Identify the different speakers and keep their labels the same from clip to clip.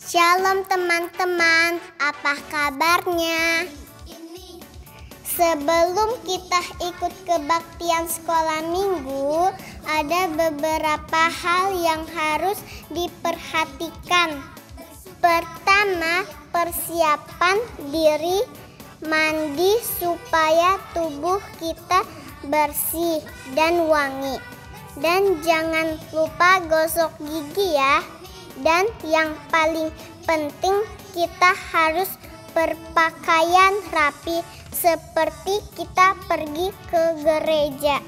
Speaker 1: Shalom teman-teman, apa kabarnya? Sebelum kita ikut kebaktian sekolah minggu, ada beberapa hal yang harus diperhatikan. Pertama, persiapan diri, mandi supaya tubuh kita bersih dan wangi. Dan jangan lupa gosok gigi ya. Dan yang paling penting, kita harus berpakaian rapi seperti kita pergi ke gereja.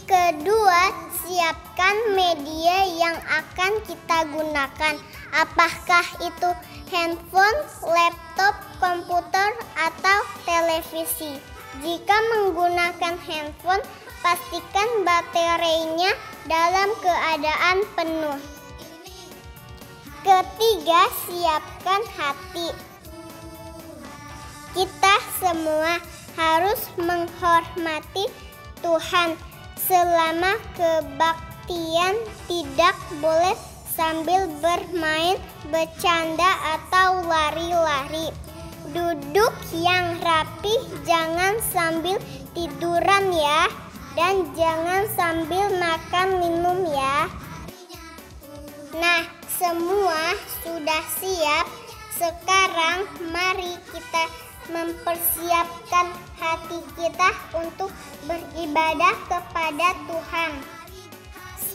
Speaker 1: Kedua, siapkan media yang akan kita gunakan. Apakah itu handphone, laptop, komputer, atau televisi? Jika menggunakan handphone, pastikan baterainya dalam keadaan penuh. Ketiga, siapkan hati. Kita semua harus menghormati Tuhan. Selama kebaktian tidak boleh sambil bermain, bercanda, atau lari-lari. Duduk yang rapi, jangan sambil tiduran ya. Dan jangan sambil makan minum ya. Nah, semua sudah siap. Sekarang mari kita mempersiapkan hati kita untuk beribadah kepada Tuhan.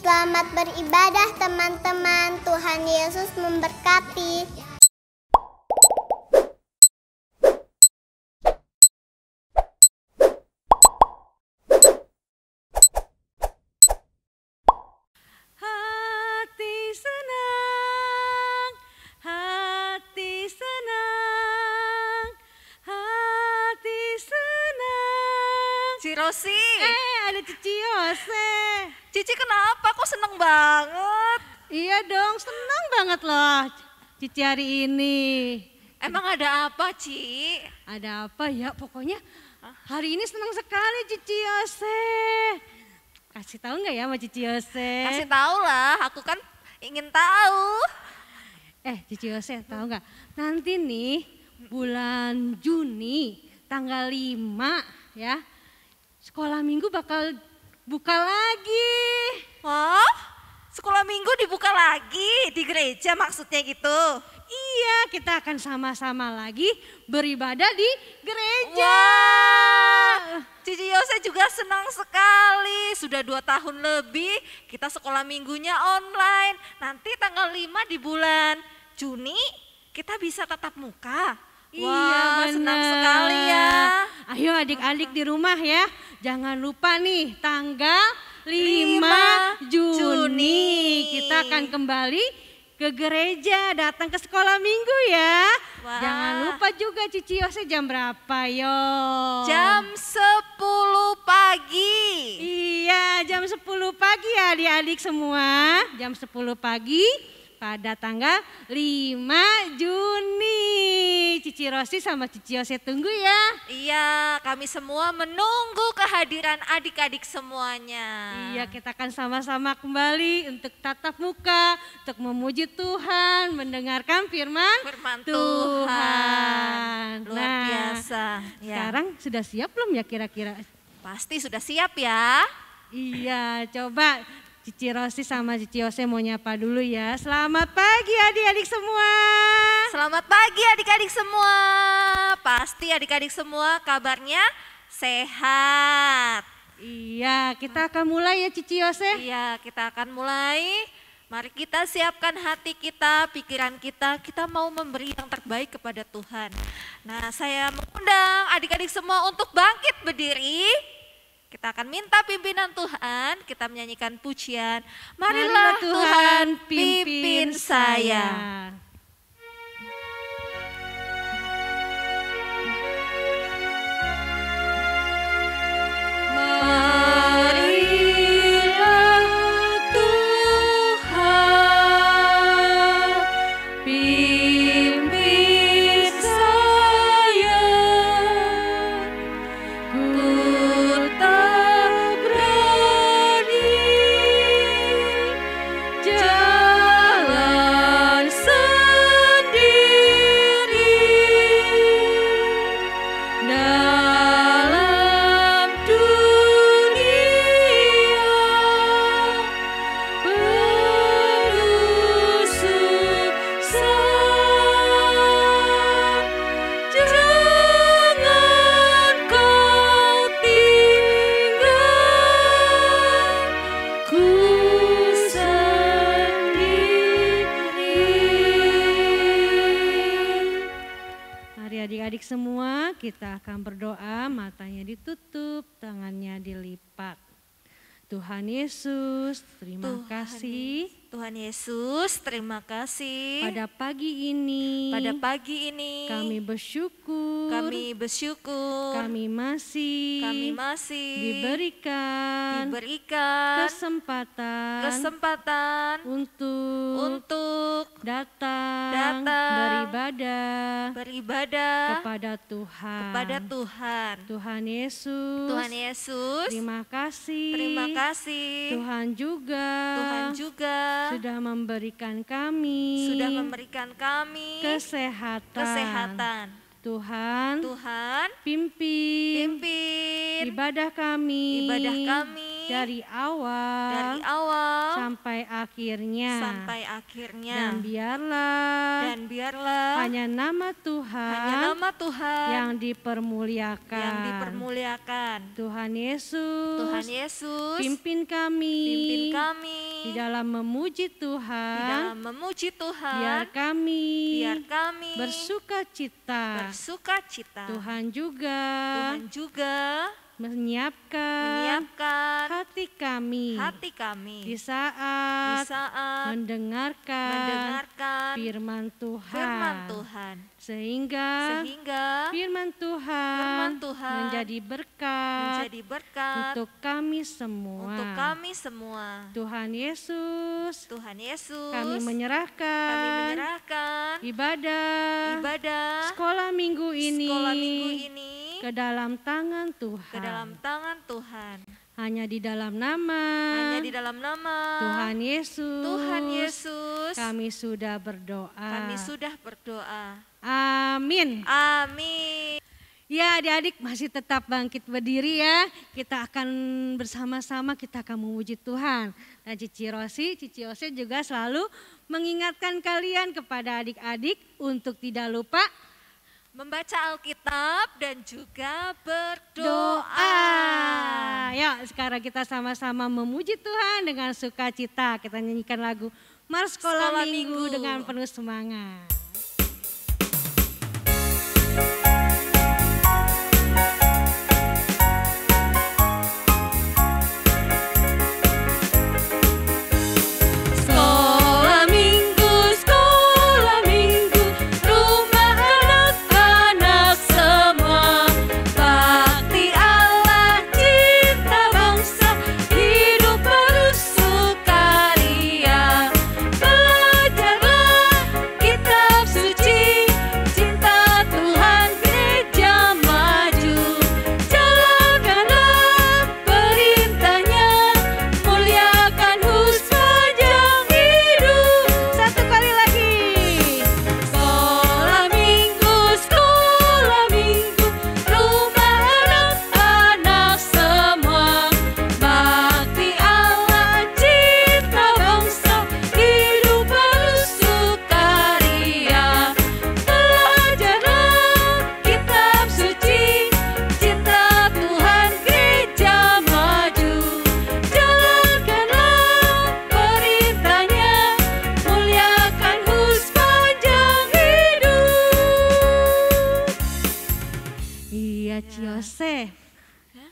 Speaker 1: Selamat beribadah teman-teman. Tuhan Yesus memberkati.
Speaker 2: Rosi.
Speaker 3: Ada Cici Yose.
Speaker 2: Cici kenapa? Kok seneng banget?
Speaker 3: Iya dong, seneng banget loh Cici hari ini.
Speaker 2: Emang ada apa, Ci?
Speaker 3: Ada apa ya? Pokoknya hari ini seneng sekali Cici Yose. Kasih tahu nggak ya sama Cici Yose?
Speaker 2: Kasih tahu lah, aku kan ingin tahu.
Speaker 3: Cici Yose tahu nggak? Nanti nih bulan Juni tanggal 5 ya. Sekolah minggu bakal buka lagi.
Speaker 2: Wah, sekolah minggu dibuka lagi di gereja maksudnya gitu?
Speaker 3: Iya, kita akan sama-sama lagi beribadah di gereja.
Speaker 2: Wah, Cici Yose juga senang sekali. Sudah 2 tahun lebih kita sekolah minggunya online. Nanti tanggal 5 di bulan Juni kita bisa tatap muka. Wah,
Speaker 3: Iya,
Speaker 2: senang sekali ya.
Speaker 3: Ayo adik-adik di rumah ya, jangan lupa nih tanggal 5 Juni kita akan kembali ke gereja, datang ke sekolah minggu ya.
Speaker 2: Wah.
Speaker 3: Jangan lupa juga Cici Yose jam berapa yo?
Speaker 2: Jam 10 pagi.
Speaker 3: Iya, jam 10 pagi ya adik-adik semua, jam 10 pagi. Pada tanggal 5 Juni. Cici Rosi sama Cici Yose tunggu ya.
Speaker 2: Iya, kami semua menunggu kehadiran adik-adik semuanya.
Speaker 3: Iya, kita akan sama-sama kembali untuk tatap muka, untuk memuji Tuhan, mendengarkan firman
Speaker 2: Tuhan. Luar biasa. Ya.
Speaker 3: Sekarang sudah siap belum ya kira-kira?
Speaker 2: Pasti sudah siap ya.
Speaker 3: Iya, coba Cici Rosi sama Cici Yose mau nyapa dulu ya. Selamat pagi adik-adik semua.
Speaker 2: Selamat pagi adik-adik semua. Pasti adik-adik semua kabarnya sehat.
Speaker 3: Iya, kita akan mulai ya Cici Yose.
Speaker 2: Iya, kita akan mulai. Mari kita siapkan hati kita, pikiran kita. Kita mau memberi yang terbaik kepada Tuhan. Nah, saya mengundang adik-adik semua untuk bangkit berdiri. Kita akan minta pimpinan Tuhan, kita menyanyikan pujian. Marilah Tuhan pimpin saya.
Speaker 3: Jalan kita akan berdoa, matanya ditutup, tangannya dilipat. Tuhan Yesus, terima kasih.
Speaker 2: Tuhan Yesus, terima kasih.
Speaker 3: Pada pagi ini
Speaker 2: kami
Speaker 3: bersyukur. Kami masih diberikan kesempatan untuk datang beribadah kepada Tuhan. Tuhan Yesus, terima kasih. Tuhan juga sudah memberikan kami kesehatan. Tuhan pimpin ibadah kami dari awal sampai akhirnya. Dan biarlah hanya nama Tuhan yang dipermuliakan. Tuhan Yesus, pimpin kami di dalam memuji Tuhan. Biar kami bersuka cita. Tuhan juga menyiapkan hati kami di saat mendengarkan firman Tuhan. Sehingga firman Tuhan menjadi berkat untuk kami semua. Tuhan Yesus, kami menyerahkan ibadah sekolah minggu ini ke dalam tangan Tuhan. Hanya di dalam nama Tuhan Yesus, kami sudah berdoa. Amin. Ya, adik-adik masih tetap bangkit berdiri ya. Kita akan bersama-sama, kita akan memuji Tuhan. Dan Cici Ose juga selalu mengingatkan kalian kepada adik-adik untuk tidak lupa
Speaker 2: membaca Alkitab dan juga berdoa.
Speaker 3: Ya, sekarang kita sama-sama memuji Tuhan dengan sukacita. Kita nyanyikan lagu Mars Sekolah Minggu dengan penuh semangat.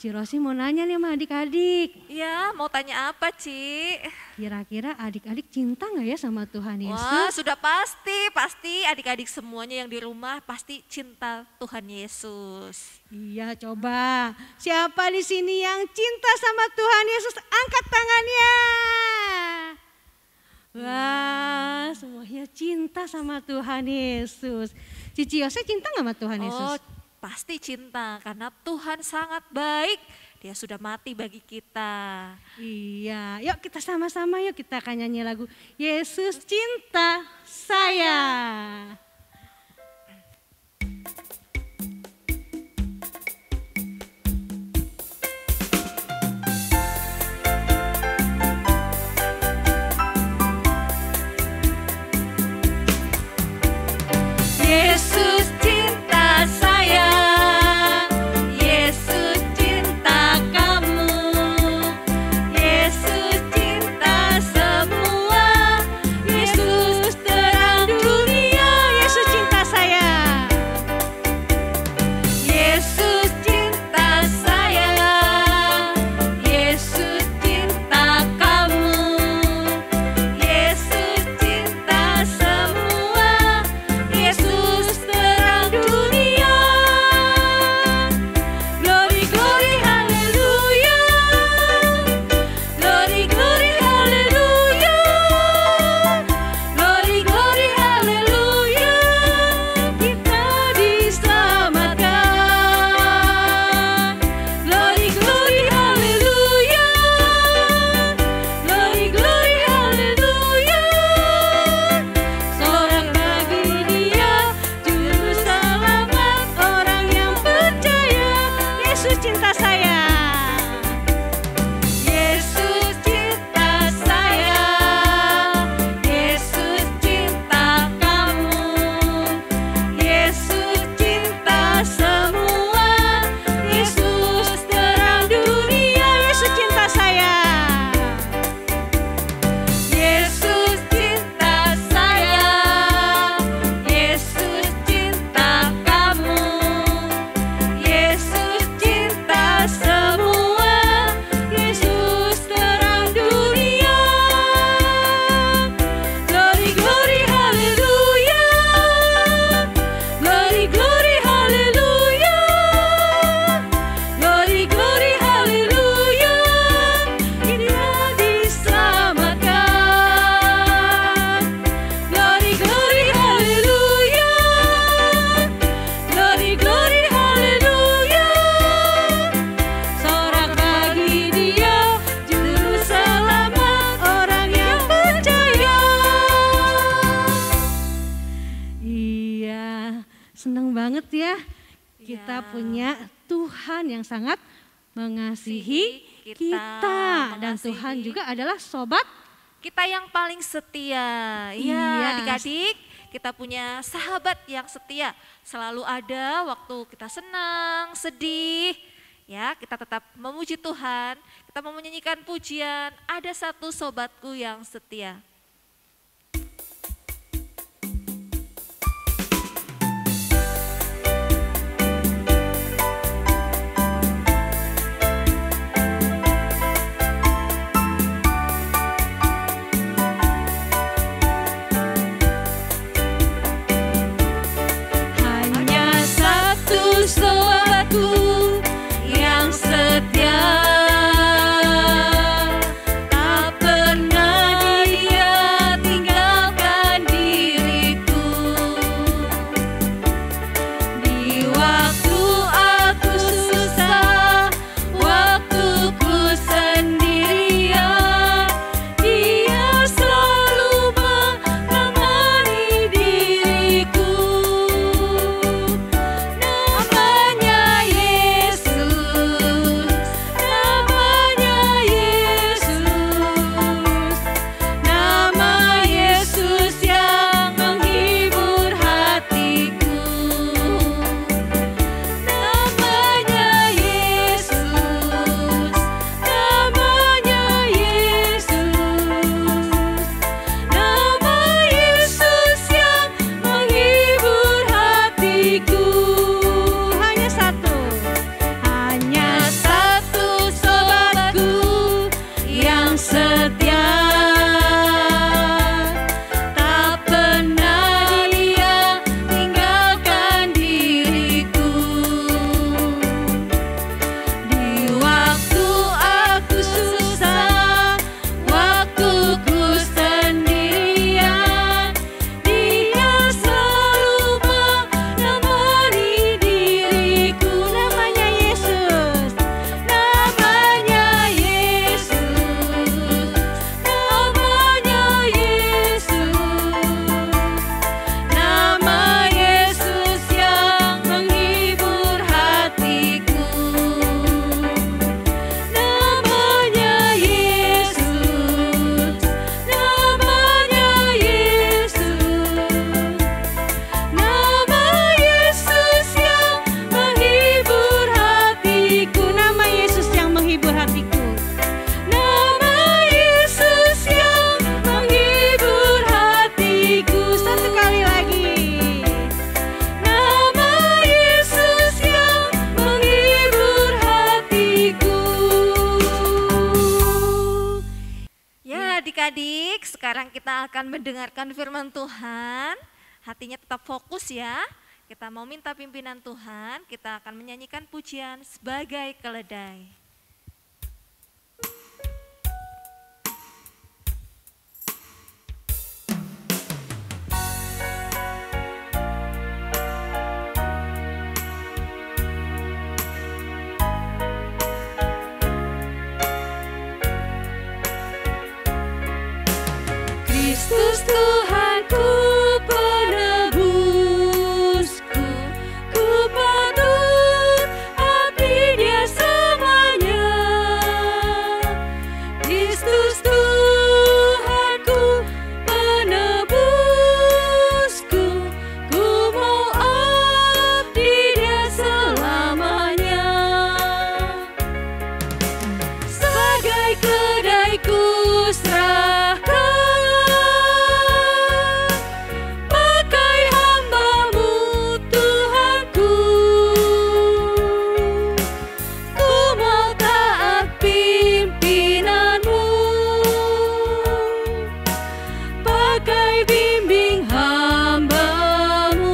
Speaker 3: Cirosi mau nanya nih sama adik-adik.
Speaker 2: Ya, mau tanya apa, Ci?
Speaker 3: Kira-kira adik-adik cinta gak ya sama Tuhan Yesus?
Speaker 2: Wah, sudah pasti adik-adik semuanya yang di rumah pasti cinta Tuhan Yesus.
Speaker 3: Iya, coba. Siapa di sini yang cinta sama Tuhan Yesus? Angkat tangannya. Wah, semuanya cinta sama Tuhan Yesus. Cici Yose cinta gak sama Tuhan Yesus?
Speaker 2: Pasti cinta karena Tuhan sangat baik. Dia sudah mati bagi kita.
Speaker 3: Iya, yuk kita sama-sama kita akan nyanyi lagu Yesus Cinta Saya.
Speaker 2: Yesus cinta saya. Yesus terang dunia.
Speaker 3: banget ya. Kita
Speaker 2: Ya.
Speaker 3: punya Tuhan yang sangat mengasihi kita. Dan
Speaker 2: mengasihi
Speaker 3: Tuhan juga adalah sobat.
Speaker 2: kita yang paling setia. Iya,
Speaker 3: Iya.
Speaker 2: adik-adik, kita punya sahabat yang setia. Selalu ada waktu kita senang, sedih. Ya, kita tetap memuji Tuhan, kita mau menyanyikan pujian. Ada satu sobatku yang setia.
Speaker 3: Hanya satu sobatku yang setia, tak pernah dia tinggalkan diriku. Di waktu aku susah, waktuku sendirian, dia selalu menemani diriku. Namanya Yesus, namanya Yesus, nama Yesus yang menghibur hatiku. Namanya Yesus, namanya Yesus, nama Yesus yang menghibur hatiku. Hanya satu sobatku yang setia, tak pernah dia tinggalkan diriku. Di waktu aku susah, waktuku sendirian, dia selalu menemani diriku. Namanya Yesus, namanya Yesus, namanya Yesus, nama Yesus yang menghibur hatiku. Namanya Yesus, namanya Yesus, nama Yesus yang menghibur hatiku. Nama Yesus yang menghibur hatiku. Nama Yesus yang menghibur hatiku. Satu kali lagi. Nama Yesus yang menghibur hatiku.
Speaker 2: Ya, adik-adik, sekarang kita akan mendengarkan firman Tuhan. Hatinya tetap fokus ya. Kita mau minta pimpinan Tuhan, kita akan menyanyikan pujian sebagai keledai.
Speaker 3: Kristus Tuhanku, penebusku, ku patut abdi Dia selamanya. Kristus Tuhanku, penebusku, ku mau abdi Dia selamanya. Sebagai keledaiku serahkan, pakai hamba-Mu Tuhanku. Ku mau taat pimpinanmu, pakai bimbing hamba-Mu.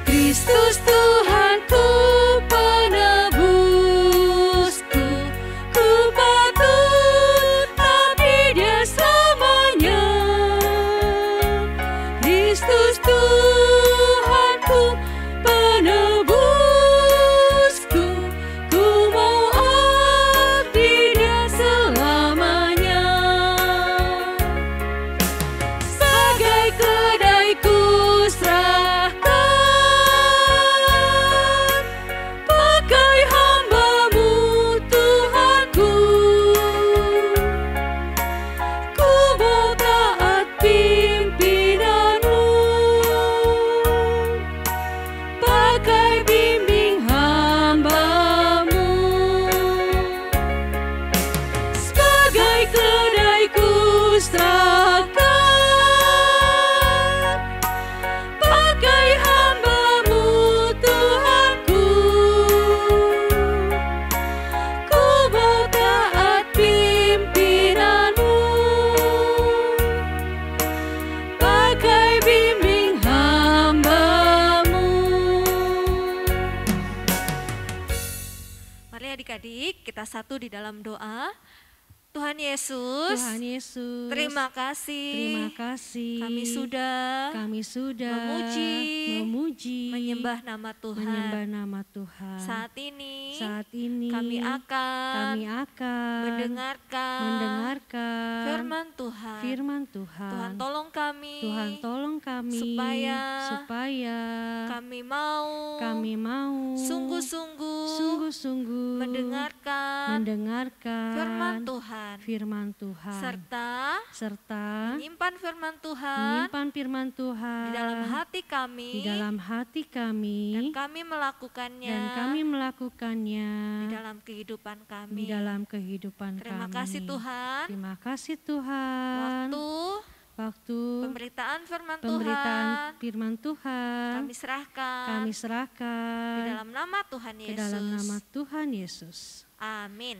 Speaker 3: Kristus Tuhanku, penebusku, ku patut abdi Dia selamanya. Kristus Tuhanku, penebusku, ku mau abdi Dia selamanya.
Speaker 2: Adik-adik, kita satu di dalam doa. Tuhan Yesus, terima kasih, kami sudah memuji, menyembah nama Tuhan. Saat ini kami akan mendengarkan firman Tuhan. Tuhan tolong kami, supaya kami mau sungguh-sungguh mendengarkan firman Tuhan, serta menyimpan firman Tuhan di dalam hati kami, dan kami melakukannya di dalam kehidupan kami. Terima kasih Tuhan. Waktu pemberitaan firman Tuhan kami serahkan di dalam nama Tuhan Yesus. Amin.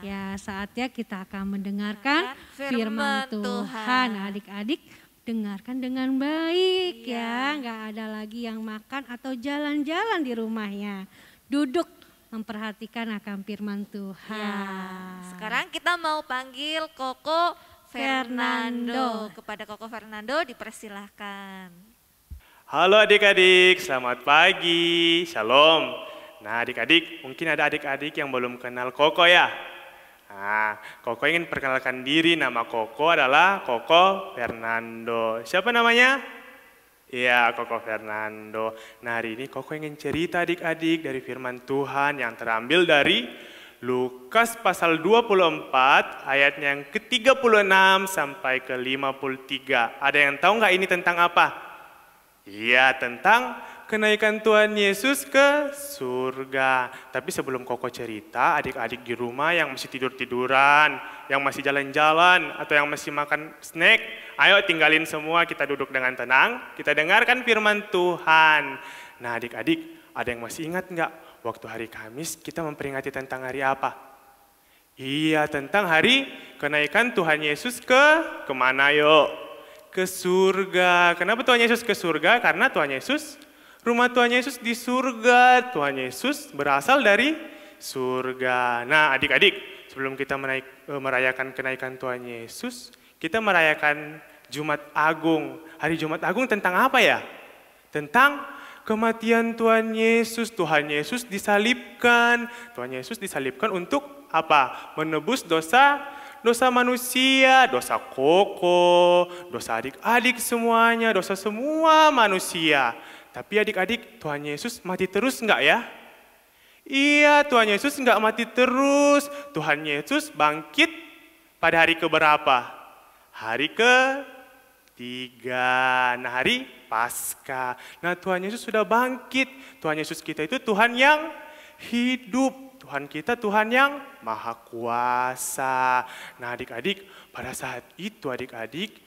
Speaker 3: Ya, saatnya kita akan mendengarkan firman Tuhan. Adik-adik, dengarkan dengan baik ya. Nggak ada lagi yang makan atau jalan-jalan di rumahnya. Duduk memperhatikan akan firman Tuhan.
Speaker 2: Ya, sekarang kita mau panggil Koko Fernando. Kepada Koko Fernando dipersilahkan.
Speaker 4: Halo adik-adik, selamat pagi, shalom. Nah adik-adik, mungkin ada adik-adik yang belum kenal Koko ya. Nah, Koko ingin perkenalkan diri, nama Koko adalah Koko Fernando. Siapa namanya? Iya, Koko Fernando. Nah hari ini Koko ingin cerita adik-adik dari firman Tuhan yang terambil dari Lukas pasal 24 ayatnya yang ke-36 sampai ke-53. Ada yang tahu nggak ini tentang apa? Iya, tentang kenaikan Tuhan Yesus ke surga. Tapi sebelum Koko cerita, adik-adik di rumah yang masih tidur-tiduran, yang masih jalan-jalan, atau yang masih makan snack, ayo tinggalin semua, kita duduk dengan tenang, kita dengarkan firman Tuhan. Nah adik-adik, ada yang masih ingat nggak? Waktu hari Kamis kita memperingati tentang hari apa? Iya, tentang hari kenaikan Tuhan Yesus kemana yuk? Ke surga. Kenapa Tuhan Yesus ke surga? Karena rumah Tuhan Yesus di surga. Tuhan Yesus berasal dari surga. Nah adik-adik, sebelum kita merayakan kenaikan Tuhan Yesus, kita merayakan Jumat Agung. Hari Jumat Agung tentang apa ya? Tentang kematian Tuhan Yesus. Tuhan Yesus disalibkan. Tuhan Yesus disalibkan untuk apa? Menebus dosa manusia, dosa Koko, dosa adik-adik semuanya, dosa semua manusia. Tapi adik-adik, Tuhan Yesus mati terus enggak ya? Iya, Tuhan Yesus enggak mati terus. Tuhan Yesus bangkit pada hari keberapa? Hari ke-3. Nah, hari Paskah. Nah, Tuhan Yesus sudah bangkit. Tuhan Yesus kita itu Tuhan yang hidup. Tuhan kita Tuhan yang maha kuasa. Nah, adik-adik, pada saat itu adik-adik,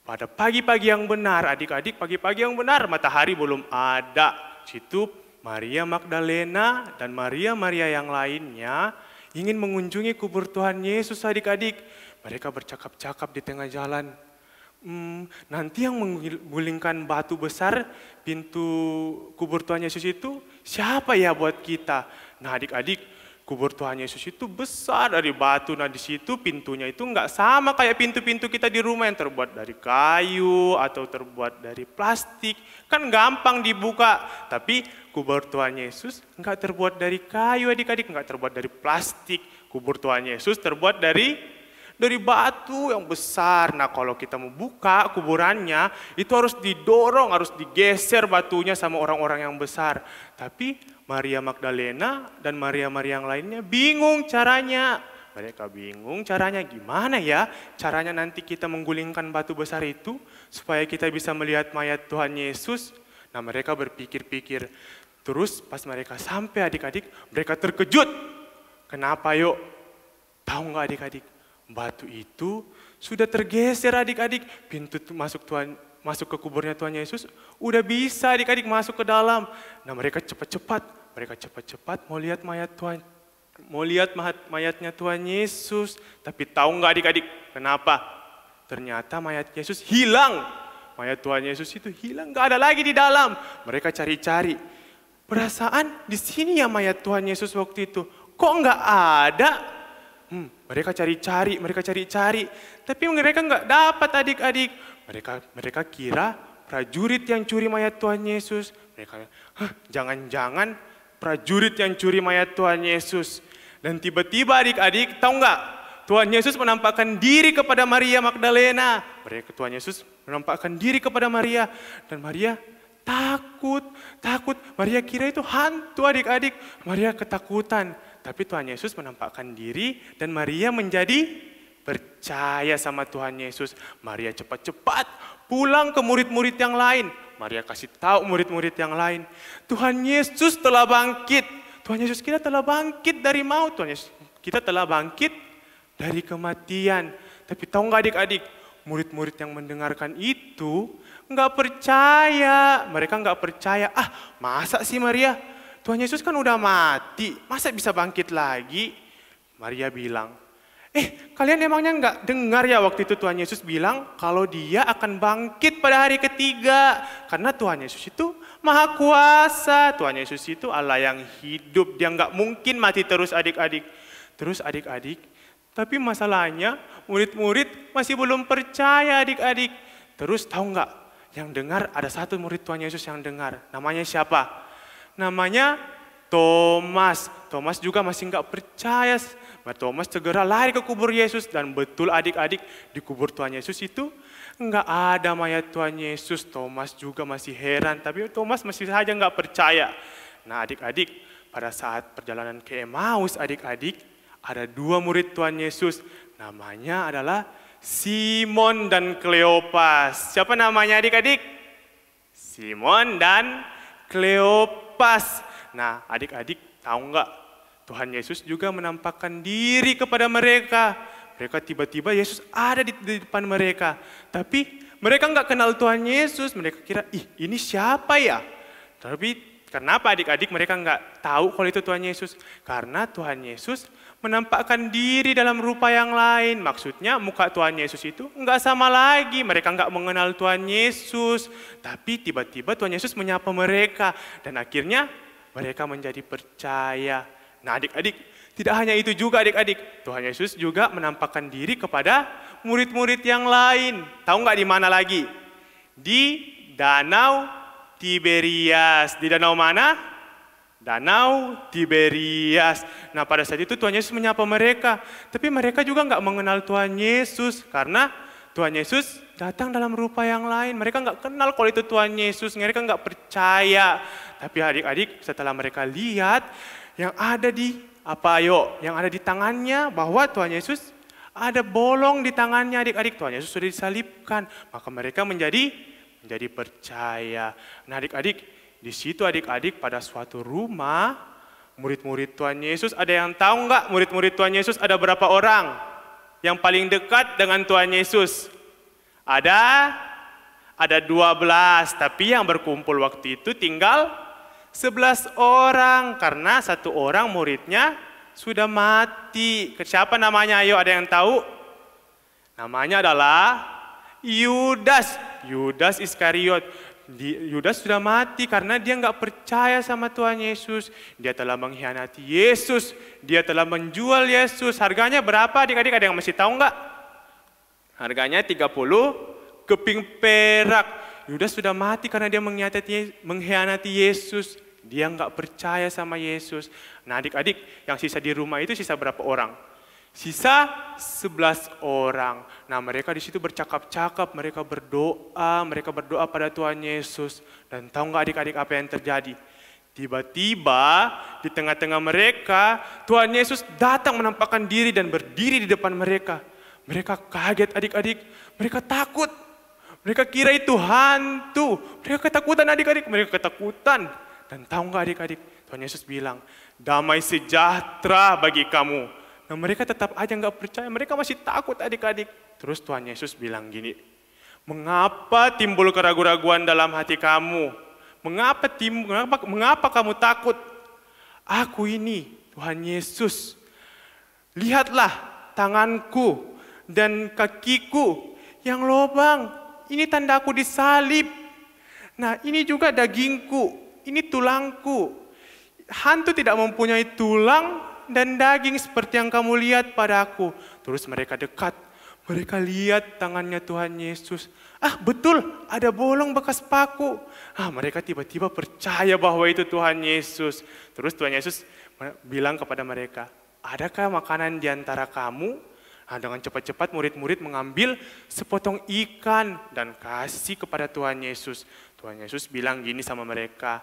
Speaker 4: pada pagi-pagi yang benar, adik-adik, pagi-pagi yang benar, matahari belum ada. Situ Maria Magdalena dan Maria yang lainnya ingin mengunjungi kubur Tuhan Yesus adik-adik. Mereka bercakap-cakap di tengah jalan. Nanti yang menggulingkan batu besar pintu kubur Tuhan Yesus itu siapa ya buat kita? Nah adik-adik, kubur Tuhan Yesus itu besar dari batu. Nah di situ pintunya itu nggak sama kayak pintu-pintu kita di rumah yang terbuat dari kayu atau terbuat dari plastik. Kan gampang dibuka. Tapi kubur Tuhan Yesus nggak terbuat dari kayu adik-adik, nggak terbuat dari plastik. Kubur Tuhan Yesus terbuat dari batu yang besar. Nah kalau kita mau buka kuburannya, itu harus didorong, harus digeser batunya sama orang-orang yang besar. Tapi Maria Magdalena dan Maria yang lainnya bingung caranya. Mereka bingung caranya gimana ya? Caranya nanti kita menggulingkan batu besar itu supaya kita bisa melihat mayat Tuhan Yesus. Nah mereka berpikir-pikir. Terus pas mereka sampai adik-adik, mereka terkejut. Kenapa yuk? Tahu nggak adik-adik? Batu itu sudah tergeser adik-adik. Pintu masuk ke kuburnya Tuhan Yesus udah bisa adik-adik masuk ke dalam. Nah mereka cepat-cepat mau lihat mayatnya Tuhan Yesus. Tapi tahu nggak adik-adik kenapa? Ternyata mayat Yesus hilang. Mayat Tuhan Yesus itu hilang, nggak ada lagi di dalam. Mereka cari-cari. perasaan di sini ya mayat Tuhan Yesus waktu itu. Kok nggak ada? Mereka cari-cari, tapi mereka nggak dapat adik-adik. Mereka kira prajurit yang curi mayat Tuhan Yesus. Mereka, jangan-jangan prajurit yang curi mayat Tuhan Yesus. Dan tiba-tiba adik-adik, tahu nggak? Tuhan Yesus menampakkan diri kepada Maria Magdalena. Tuhan Yesus menampakkan diri kepada Maria. Dan Maria takut. Maria kira itu hantu adik-adik. Maria ketakutan. Tapi Tuhan Yesus menampakkan diri dan Maria menjadi percaya sama Tuhan Yesus. Maria cepat-cepat pulang ke murid-murid yang lain. Maria kasih tahu murid-murid yang lain. Tuhan Yesus telah bangkit. Tuhan Yesus kita telah bangkit dari maut. Tuhan Yesus kita telah bangkit dari kematian. Tapi tahu nggak adik-adik? Murid-murid yang mendengarkan itu nggak percaya. Mereka nggak percaya. Masa sih Maria? Tuhan Yesus kan udah mati, masa bisa bangkit lagi? Maria bilang, kalian emangnya nggak dengar ya waktu itu Tuhan Yesus bilang kalau dia akan bangkit pada hari ketiga. Karena Tuhan Yesus itu maha kuasa, Tuhan Yesus itu Allah yang hidup, dia nggak mungkin mati terus adik-adik. Terus adik-adik, tapi masalahnya murid-murid masih belum percaya adik-adik. Terus tahu nggak, yang dengar ada satu murid Tuhan Yesus yang dengar, namanya siapa? Namanya Thomas. Thomas juga masih nggak percaya. Thomas segera lari ke kubur Yesus. Dan betul adik-adik, di kubur Tuhan Yesus itu nggak ada mayat Tuhan Yesus. Thomas juga masih heran, tapi Thomas masih saja nggak percaya. Nah adik-adik, pada saat perjalanan ke Emmaus adik-adik, ada dua murid Tuhan Yesus. Namanya adalah Simon dan Kleopas. Siapa namanya adik-adik? Simon dan Kleopas. Nah adik-adik tahu nggak, Tuhan Yesus juga menampakkan diri kepada mereka. Mereka tiba-tiba Yesus ada di depan mereka. Tapi mereka nggak kenal Tuhan Yesus. Mereka kira, ini siapa ya? Tapi kenapa adik-adik mereka nggak tahu kalau itu Tuhan Yesus? Karena Tuhan Yesus menampakkan diri dalam rupa yang lain. Maksudnya muka Tuhan Yesus itu nggak sama lagi. Mereka nggak mengenal Tuhan Yesus. Tapi tiba-tiba Tuhan Yesus menyapa mereka. Dan akhirnya mereka menjadi percaya. Nah adik-adik, tidak hanya itu juga adik-adik. Tuhan Yesus juga menampakkan diri kepada murid-murid yang lain. Tahu nggak di mana lagi? Di Danau Tiberias. Di danau mana? Danau Tiberias. Nah pada saat itu Tuhan Yesus menyapa mereka. Tapi mereka juga nggak mengenal Tuhan Yesus. Karena Tuhan Yesus datang dalam rupa yang lain. Mereka nggak kenal kalau itu Tuhan Yesus. Mereka nggak percaya. Tapi adik-adik setelah mereka lihat yang ada di yang ada di tangannya, bahwa Tuhan Yesus ada bolong di tangannya adik-adik. Tuhan Yesus sudah disalibkan. Maka mereka menjadi percaya. Nah adik-adik, di situ adik-adik pada suatu rumah, murid-murid Tuhan Yesus, ada yang tahu nggak murid-murid Tuhan Yesus ada berapa orang yang paling dekat dengan Tuhan Yesus? Ada 12, tapi yang berkumpul waktu itu tinggal 11 orang, karena satu orang muridnya sudah mati. Siapa namanya? Ayo, ada yang tahu? Namanya adalah Yudas Iskariot. Yudas sudah mati karena dia nggak percaya sama Tuhan Yesus. Dia telah mengkhianati Yesus. Dia telah menjual Yesus. Harganya berapa adik-adik? Ada yang masih tahu nggak? Harganya 30 keping perak. Yudas sudah mati karena dia mengkhianati Yesus. Dia nggak percaya sama Yesus. Nah adik-adik, yang sisa di rumah itu sisa berapa orang? Sisa 11 orang. Nah mereka di situ bercakap-cakap, mereka berdoa pada Tuhan Yesus. Dan tahu nggak adik-adik apa yang terjadi? Tiba-tiba di tengah-tengah mereka, Tuhan Yesus datang menampakkan diri dan berdiri di depan mereka. Mereka kaget adik-adik, mereka takut. Mereka kira itu hantu. Mereka ketakutan adik-adik, mereka ketakutan. Dan tahu nggak adik-adik, Tuhan Yesus bilang, damai sejahtera bagi kamu. Nah mereka tetap aja nggak percaya, mereka masih takut adik-adik. Terus Tuhan Yesus bilang gini, mengapa timbul keraguan-raguan dalam hati kamu? Mengapa kamu takut? Aku ini Tuhan Yesus. Lihatlah tanganku dan kakiku yang lobang. Ini tandaku disalib. Nah ini juga dagingku, ini tulangku. hantu tidak mempunyai tulang dan daging seperti yang kamu lihat padaku. Terus mereka dekat. Mereka lihat tangannya Tuhan Yesus. Betul, ada bolong bekas paku. Mereka tiba-tiba percaya bahwa itu Tuhan Yesus. Terus Tuhan Yesus bilang kepada mereka, adakah makanan di antara kamu? Dengan cepat-cepat murid-murid mengambil sepotong ikan dan kasih kepada Tuhan Yesus. Tuhan Yesus bilang gini sama mereka,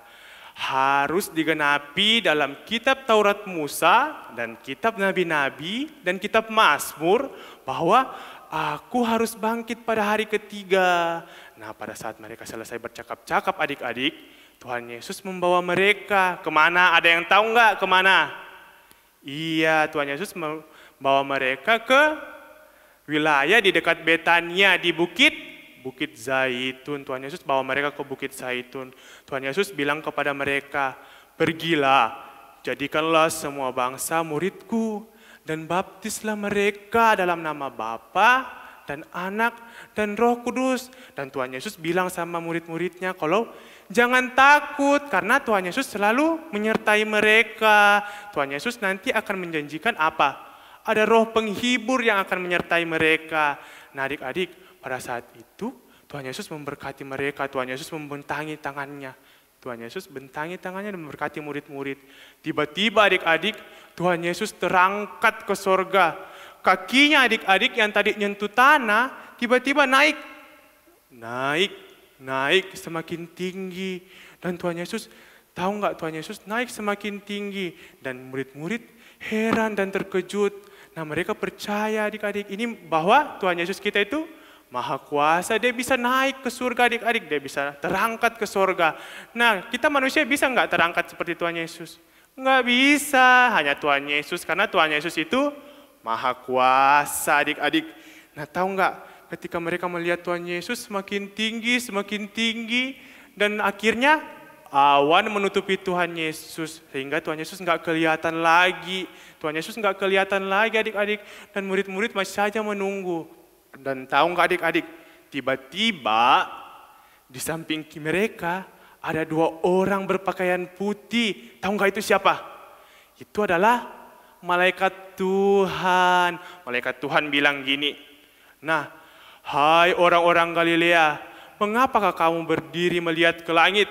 Speaker 4: harus digenapi dalam kitab Taurat Musa dan kitab Nabi-Nabi dan kitab Mazmur bahwa aku harus bangkit pada hari ketiga. Nah, pada saat mereka selesai bercakap-cakap adik-adik, Tuhan Yesus membawa mereka kemana? Ada yang tahu nggak kemana? Iya, Tuhan Yesus membawa mereka ke wilayah di dekat Betania di Bukit Zaitun. Tuhan Yesus bawa mereka ke Bukit Zaitun. Tuhan Yesus bilang kepada mereka, pergilah, jadikanlah semua bangsa muridku, dan baptislah mereka dalam nama Bapa dan Anak dan Roh Kudus. Dan Tuhan Yesus bilang sama murid-muridnya, kalau jangan takut, karena Tuhan Yesus selalu menyertai mereka. Tuhan Yesus nanti akan menjanjikan apa? Ada roh penghibur yang akan menyertai mereka. Nah adik-adik, pada saat itu Tuhan Yesus memberkati mereka. Tuhan Yesus membentangi tangannya. Tuhan Yesus bentangi tangannya dan memberkati murid-murid. Tiba-tiba adik-adik, Tuhan Yesus terangkat ke sorga. Kakinya adik-adik yang tadi nyentuh tanah, tiba-tiba naik semakin tinggi. Dan Tuhan Yesus, tahu nggak, Tuhan Yesus naik semakin tinggi. Dan murid-murid heran dan terkejut. Nah mereka percaya adik-adik ini bahwa Tuhan Yesus kita itu Maha kuasa, dia bisa naik ke surga adik-adik, dia bisa terangkat ke surga. Nah kita manusia bisa nggak terangkat seperti Tuhan Yesus? Nggak bisa, hanya Tuhan Yesus, karena Tuhan Yesus itu Maha kuasa adik-adik. Nah tahu nggak, ketika mereka melihat Tuhan Yesus semakin tinggi, dan akhirnya awan menutupi Tuhan Yesus, sehingga Tuhan Yesus nggak kelihatan lagi. Tuhan Yesus nggak kelihatan lagi adik-adik, dan murid-murid masih saja menunggu. Dan tahu nggak adik-adik, tiba-tiba di samping mereka ada 2 orang berpakaian putih. Tahu nggak itu siapa? Itu adalah malaikat Tuhan. Malaikat Tuhan bilang gini, nah, hai orang-orang Galilea, mengapakah kamu berdiri melihat ke langit?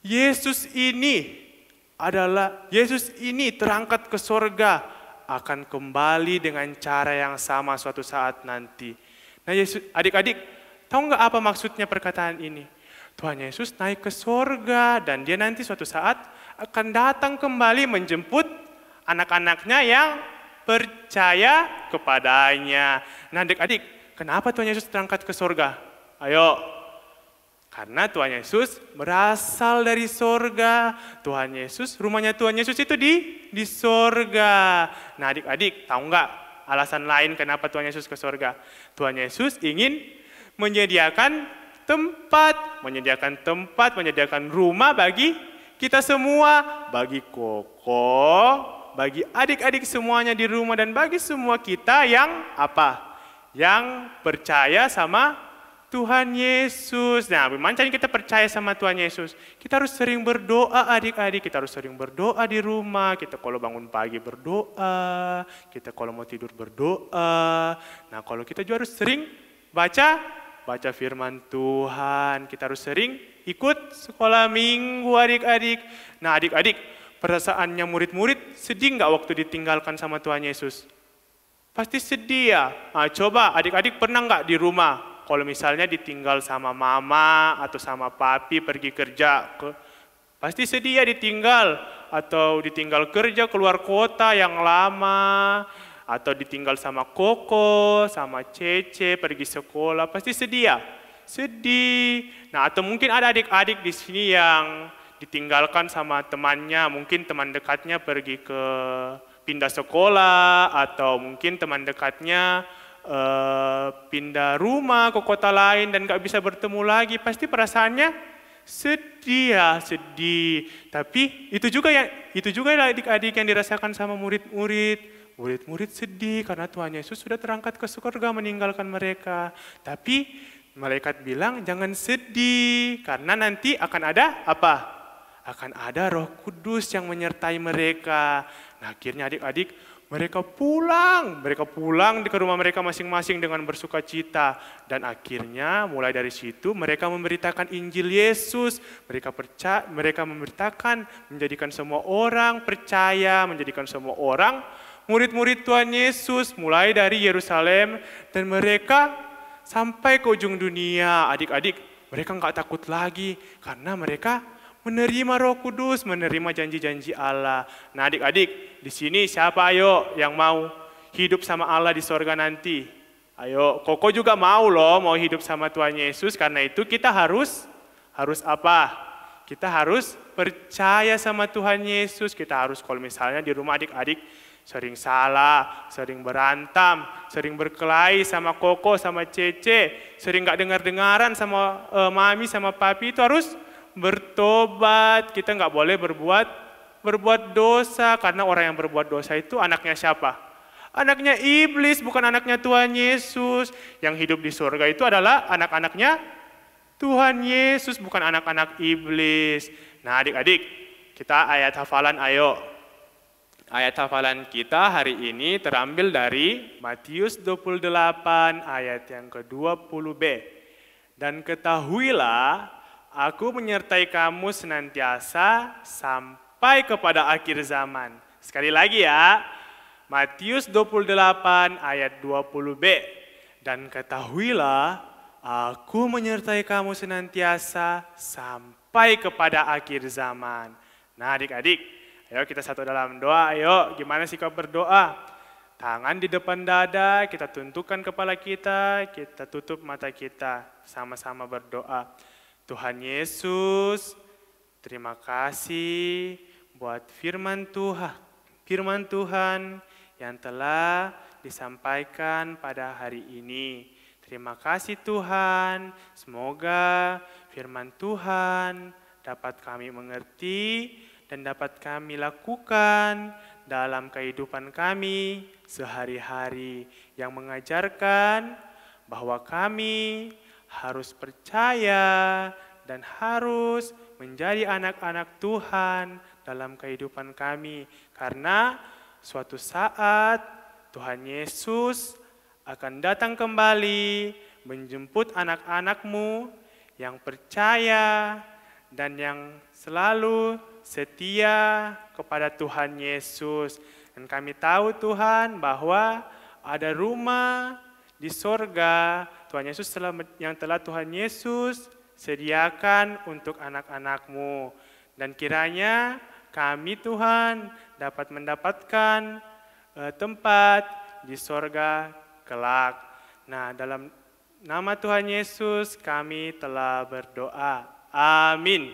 Speaker 4: Yesus ini terangkat ke sorga, akan kembali dengan cara yang sama suatu saat nanti. Nah Yesus, adik-adik, tahu nggak apa maksudnya perkataan ini? Tuhan Yesus naik ke sorga dan dia nanti suatu saat akan datang kembali menjemput anak-anaknya yang percaya kepadanya. Nah adik-adik, kenapa Tuhan Yesus terangkat ke sorga? Ayo. Karena Tuhan Yesus berasal dari sorga. Tuhan Yesus, rumahnya Tuhan Yesus itu di sorga. Nah adik-adik, tahu nggak alasan lain kenapa Tuhan Yesus ke sorga? Tuhan Yesus ingin menyediakan tempat, menyediakan rumah bagi kita semua. Bagi Koko, bagi adik-adik semuanya di rumah, dan bagi semua kita yang apa? Yang percaya sama Tuhan Yesus. Nah, bagaimana kita percaya sama Tuhan Yesus? Kita harus sering berdoa adik-adik, kita harus sering berdoa di rumah. Kita kalau bangun pagi berdoa, kita kalau mau tidur berdoa. Nah, kalau kita juga harus sering baca firman Tuhan. Kita harus sering ikut sekolah minggu adik-adik. Nah, adik-adik, perasaannya murid-murid sedih nggak waktu ditinggalkan sama Tuhan Yesus? Pasti sedih ya. Nah, coba adik-adik pernah nggak di rumah? Kalau misalnya ditinggal sama mama atau sama papi pergi kerja, pasti sedih ya ditinggal. Atau ditinggal kerja keluar kota yang lama, atau ditinggal sama Koko, sama Cece pergi sekolah, pasti sedih ya? Sedih. Nah atau mungkin ada adik-adik di sini yang ditinggalkan sama temannya, mungkin teman dekatnya pergi ke pindah sekolah, atau mungkin teman dekatnya pindah rumah ke kota lain dan gak bisa bertemu lagi, pasti perasaannya sedih ya, sedih. Tapi itu juga adik-adik yang dirasakan sama murid-murid. Murid-murid sedih karena Tuhan Yesus sudah terangkat ke surga meninggalkan mereka. Tapi malaikat bilang jangan sedih karena nanti akan ada apa? akan ada Roh Kudus yang menyertai mereka. Nah, akhirnya adik-adik mereka pulang ke rumah mereka masing-masing dengan bersuka cita. Dan akhirnya mulai dari situ mereka memberitakan Injil Yesus. Mereka memberitakan, menjadikan semua orang percaya, menjadikan semua orang murid-murid Tuhan Yesus mulai dari Yerusalem. Dan mereka sampai ke ujung dunia. Adik-adik, mereka nggak takut lagi karena mereka menerima Roh Kudus, menerima janji-janji Allah. Nah, adik-adik, di sini siapa ayo yang mau hidup sama Allah di sorga nanti? Ayo, Koko juga mau loh, mau hidup sama Tuhan Yesus. Karena itu kita harus apa? Kita harus percaya sama Tuhan Yesus. Kita harus, kalau misalnya di rumah adik-adik sering salah, sering berantem, sering berkelahi sama Koko, sama Cece, sering gak dengar-dengaran sama Mami, sama Papi, itu harus bertobat. Kita nggak boleh berbuat dosa, karena orang yang berbuat dosa itu anaknya siapa? Anaknya iblis, bukan anaknya Tuhan Yesus. Yang hidup di surga itu adalah anak-anaknya Tuhan Yesus, bukan anak-anak iblis. Nah, adik-adik, kita ayat hafalan ayo. Ayat hafalan kita hari ini terambil dari Matius 28 ayat yang ke-20b. Dan ketahuilah, Aku menyertai kamu senantiasa sampai kepada akhir zaman. Sekali lagi ya, Matius 28 ayat 20b. Dan ketahuilah, aku menyertai kamu senantiasa sampai kepada akhir zaman. Nah, adik-adik, ayo kita satu dalam doa. Ayo, gimana sikap berdoa? Tangan di depan dada, kita tundukkan kepala kita tutup mata kita, sama-sama berdoa. Tuhan Yesus, terima kasih buat firman Tuhan yang telah disampaikan pada hari ini. Terima kasih Tuhan, semoga firman Tuhan dapat kami mengerti dan dapat kami lakukan dalam kehidupan kami sehari-hari, yang mengajarkan bahwa kami harus percaya dan harus menjadi anak-anak Tuhan dalam kehidupan kami. Karena suatu saat Tuhan Yesus akan datang kembali menjemput anak-anak-Mu yang percaya dan yang selalu setia kepada Tuhan Yesus. Dan kami tahu Tuhan bahwa ada rumah di sorga Tuhan Yesus yang telah Tuhan Yesus sediakan untuk anak-anak-Mu. Dan kiranya kami Tuhan dapat mendapatkan tempat di sorga kelak. Nah, dalam nama Tuhan Yesus kami telah berdoa. Amin.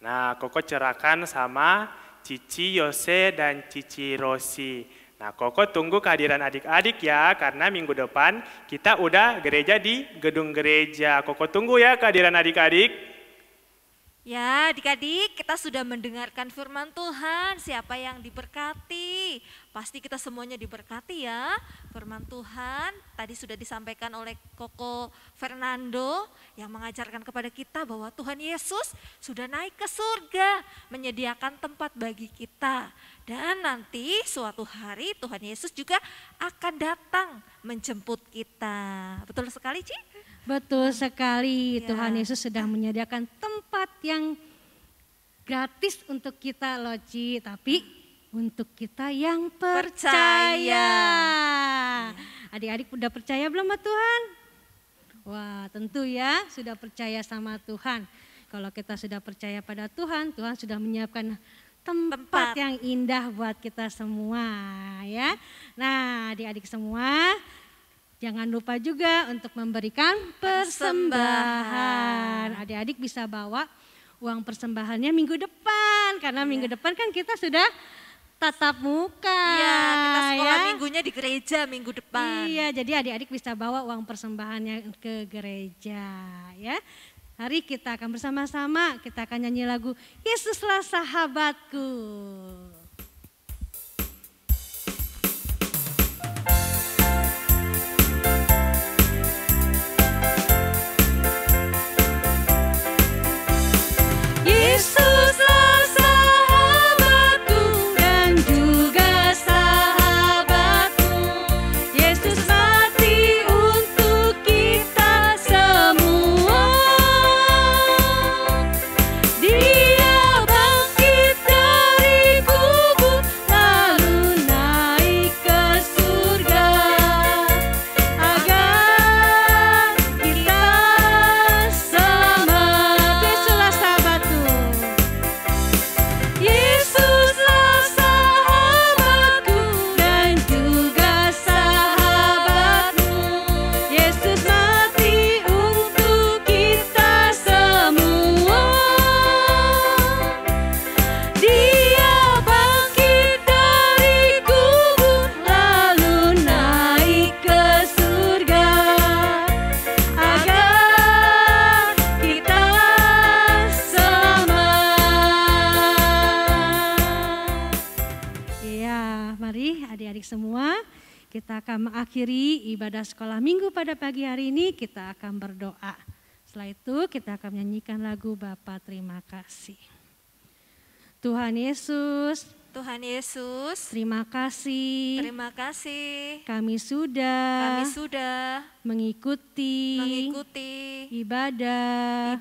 Speaker 4: Nah, Koko cerahkan sama Cici Yose dan Cici Rosi. Nah, Koko tunggu kehadiran adik-adik ya, karena minggu depan kita udah gereja di gedung gereja. Koko tunggu ya kehadiran adik-adik.
Speaker 2: Ya, adik-adik, kita sudah mendengarkan firman Tuhan. Siapa yang diberkati? Pasti kita semuanya diberkati ya. Firman Tuhan tadi sudah disampaikan oleh Koko Fernando yang mengajarkan kepada kita bahwa Tuhan Yesus sudah naik ke surga, menyediakan tempat bagi kita. Dan nanti suatu hari Tuhan Yesus juga akan datang menjemput kita. Betul sekali, Ci?
Speaker 3: Betul sekali,
Speaker 2: Ya.
Speaker 3: Tuhan Yesus sudah menyediakan tempat yang gratis untuk kita loh Ci, tapi untuk kita yang percaya. Adik-adik udah percaya belum sama Tuhan? Wah, tentu ya sudah percaya sama Tuhan. Kalau kita sudah percaya pada Tuhan, Tuhan sudah menyiapkan tempat yang indah buat kita semua ya. Nah, adik-adik semua, jangan lupa juga untuk memberikan persembahan. Adik-adik bisa bawa uang persembahannya minggu depan, karena minggu depan kan kita sudah tatap muka.
Speaker 2: Iya, kita sekolah
Speaker 3: ya.
Speaker 2: minggunya di gereja minggu depan.
Speaker 3: Iya, jadi adik-adik bisa bawa uang persembahannya ke gereja ya. Hari kita akan bersama-sama, kita akan nyanyi lagu Yesuslah Sahabatku. Yesuslah adik-adik semua, kita akan mengakhiri ibadah sekolah minggu pada pagi hari ini, kita akan berdoa. Setelah itu kita akan menyanyikan lagu Bapa Terima Kasih. Tuhan Yesus, terima kasih. Kami sudah mengikuti ibadah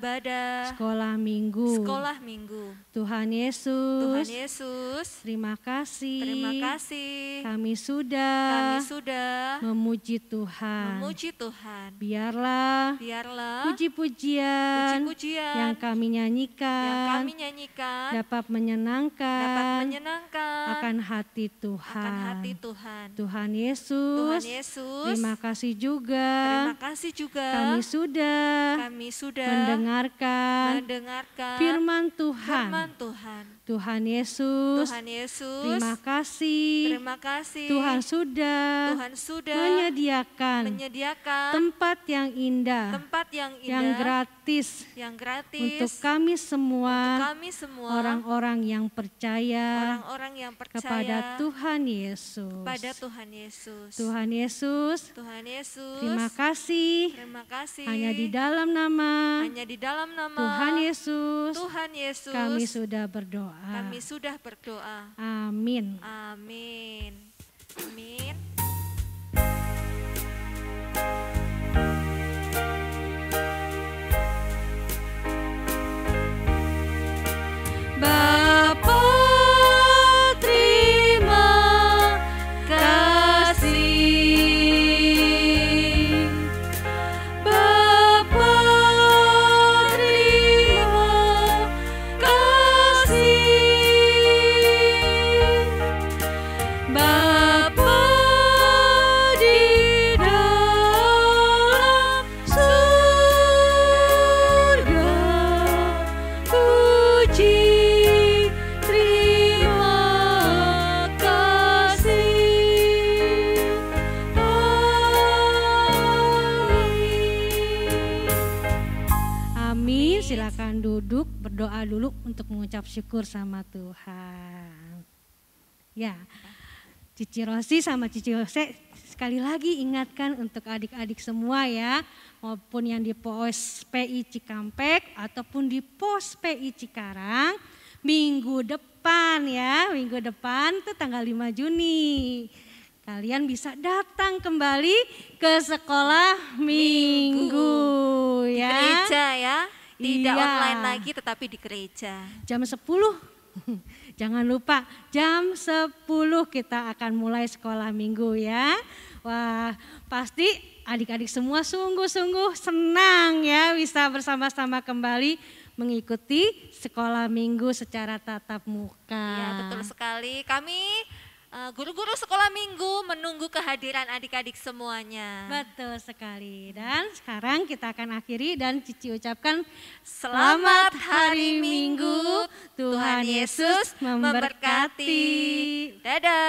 Speaker 3: sekolah minggu. Tuhan Yesus, terima kasih. Kami sudah memuji Tuhan. Biarlah puji-pujian yang kami nyanyikan dapat menyenangkan akan hati Tuhan. Tuhan Yesus, terima kasih juga. Kami sudah mendengarkan firman Tuhan. Tuhan Yesus, terima kasih. Tuhan sudah menyediakan tempat yang indah, yang gratis untuk kami semua, orang-orang yang percaya kepada Tuhan Yesus. Tuhan Yesus, terima kasih. Hanya di dalam nama Tuhan Yesus, kami sudah berdoa. Amin.
Speaker 2: Bapa terima kasih. Bapa terima kasih. Bapa di dalam surga, puji
Speaker 3: silakan duduk, berdoa dulu untuk mengucap syukur sama Tuhan. Ya, Cici Rosi sama Cici Jose sekali lagi ingatkan untuk adik-adik semua ya, maupun yang di pos PI Cikampek ataupun di pos PI Cikarang, minggu depan itu tanggal 5 Juni. Kalian bisa datang kembali ke sekolah minggu ya.
Speaker 2: Gereja ya. Tidak
Speaker 3: iya.
Speaker 2: Online lagi tetapi di gereja.
Speaker 3: Jam 10, jangan lupa jam 10 kita akan mulai sekolah minggu ya. Wah pasti adik-adik semua sungguh-sungguh senang ya bisa bersama-sama kembali mengikuti sekolah minggu secara tatap muka.
Speaker 2: Ya betul sekali, kami guru-guru sekolah minggu menunggu kehadiran adik-adik semuanya.
Speaker 3: Betul sekali. Dan sekarang kita akan akhiri dan Cici ucapkan
Speaker 2: selamat hari Minggu. Tuhan Yesus memberkati. Dadah.